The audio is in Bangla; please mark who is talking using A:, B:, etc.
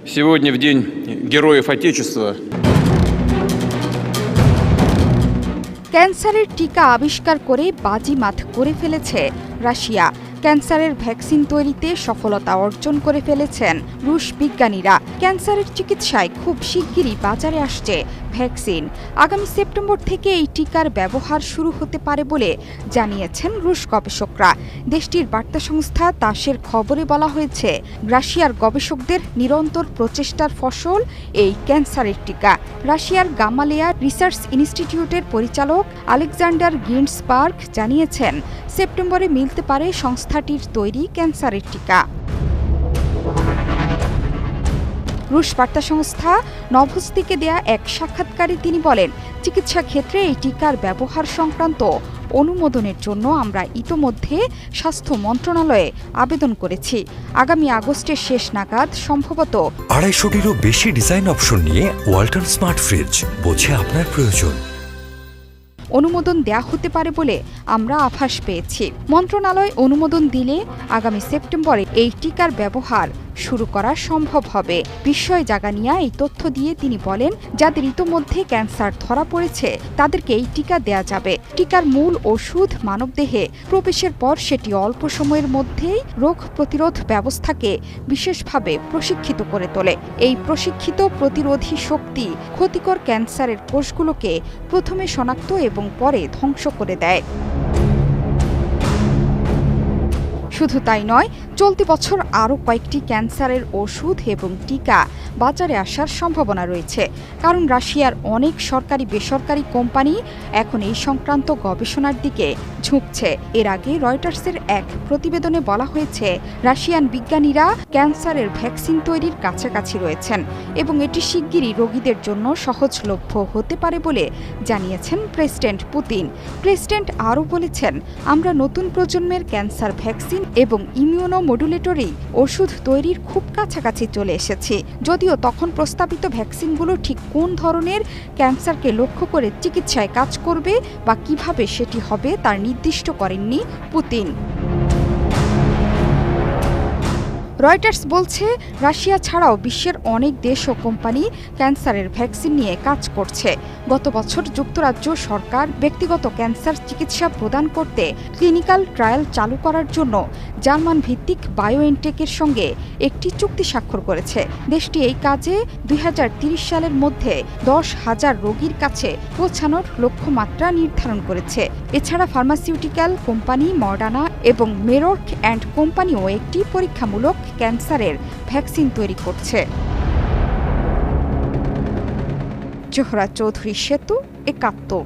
A: Сегодня в День Героев Отечества
B: ক্যান্সারের টিকা আবিষ্কার করে বাজিমাত করে ফেলেছে রাশিয়া। ক্যান্সারের ভ্যাকসিন তৈরিতে সফলতা অর্জন করে ফেলেছেন রুশ বিজ্ঞানীরা। ক্যান্সারের চিকিৎসায় খুব শিগগিরই বাজারে আসছে ভ্যাকসিন। আগামী সেপ্টেম্বর থেকে এই টিকার ব্যবহার শুরু হতে পারে বলে জানিয়েছেন রুশ গবেষকরা। দেশটির বার্তা সংস্থা তাসের খবরে বলা হয়েছে, রাশিয়ার গবেষকদের নিরন্তর প্রচেষ্টার ফসল এই ক্যান্সারের টিকা। রাশিয়ার গামালেয়া রিসার্চ ইনস্টিটিউটের পরিচালক আলেকজান্ডার গিন্ডসবার্গ জানিয়েছেন, সেপ্টেম্বরে মিলতে পারে সংস্থাটির তৈরি ক্যান্সারের টিকা। রুশ বার্তা সংস্থা নভস্তিকে দেয়া এক সাক্ষাৎকারে তিনি বলেন, চিকিৎসা ক্ষেত্রে এই টিকার ব্যবহার সংক্রান্ত অনুমোদনের জন্য আমরা ইতোমধ্যে স্বাস্থ্য মন্ত্রণালয়ে আবেদন করেছি। আগামী আগস্টের শেষ নাগাদ সম্ভবত
C: 250-টিরও বেশি ডিজাইন অপশন নিয়ে ওয়ালটন স্মার্ট ফ্রিজ, বোঝে আপনার প্রয়োজন।
B: অনুমোদন দেয়া হতে পারে বলে আমরা আভাস পেয়েছি। মন্ত্রণালয় অনুমোদন দিলে আগামী সেপ্টেম্বরে এই টিকার ব্যবহার শুরু করা সম্ভব হবে। বিস্ময় জাগানিয়া এই তথ্য দিয়ে তিনি বলেন, যাদের ইতোমধ্যে ক্যান্সার ধরা পড়েছে তাদেরকে এই টিকা দেয়া যাবে। টিকার মূল ওষুধ মানবদেহে প্রবেশের পর সেটি অল্প সময়ের মধ্যেই রোগ প্রতিরোধ ব্যবস্থাকে বিশেষভাবে প্রশিক্ষিত করে তোলে। এই প্রশিক্ষিত প্রতিরোধী শক্তি ক্ষতিকর ক্যান্সারের কোষগুলোকে প্রথমে শনাক্ত এবং পরে ধ্বংস করে দেয়। শুধু তাই নয়, চলতি বছর আরও কয়েকটি ক্যান্সারের ওষুধ এবং টিকা বাজারে আসার সম্ভাবনা রয়েছে, কারণ রাশিয়ার অনেক সরকারি বেসরকারি কোম্পানি এখন এই সংক্রান্ত গবেষণার দিকে ঝুঁকছে। এর আগে রয়টার্সের এক প্রতিবেদনে বলা হয়েছে, রাশিয়ান বিজ্ঞানীরা ক্যান্সারের ভ্যাকসিন তৈরির কাছাকাছি রয়েছেন এবং এটি শিগগিরই রোগীদের জন্য সহজলভ্য হতে পারে বলে জানিয়েছেন প্রেসিডেন্ট পুতিন। প্রেসিডেন্ট আরও বলেছেন, আমরা নতুন প্রজন্মের ক্যান্সার ভ্যাকসিন এবং ইমিউনোমডুলেটরি ওষুধ তৈরির খুব কাছাকাছি চলে এসেছি। যদিও তখন প্রস্তাবিত ভ্যাকসিনগুলো ঠিক কোন ধরনের ক্যান্সারকে লক্ষ্য করে চিকিৎসায় কাজ করবে বা কিভাবে সেটি হবে তার নির্দিষ্ট করেননি পুতিন। রয়টার্স বলছে, রাশিয়া ছাড়াও বিশ্বের অনেক দেশ ও কোম্পানি ক্যান্সারের ভ্যাকসিন নিয়ে কাজ করছে। গত বছর যুক্তরাজ্য সরকার ব্যক্তিগত ক্যান্সার চিকিৎসা প্রদান করতে ক্লিনিক্যাল ট্রায়াল চালু করার জন্য জার্মান ভিত্তিক বায়োএনটেকের সঙ্গে একটি চুক্তি স্বাক্ষর করেছে। দেশটি এই কাজে 2030 সালের মধ্যে 10,000 রোগীর কাছে পৌঁছানোর লক্ষ্যমাত্রা নির্ধারণ করেছে। এছাড়া ফার্মাসিউটিক্যাল কোম্পানি মডার্না এবং মেরক অ্যান্ড কোম্পানিও একটি পরীক্ষামূলক ক্যান্সারের ভ্যাকসিন তৈরি করছে। জোহরা চৌধুরী সেতু, 71।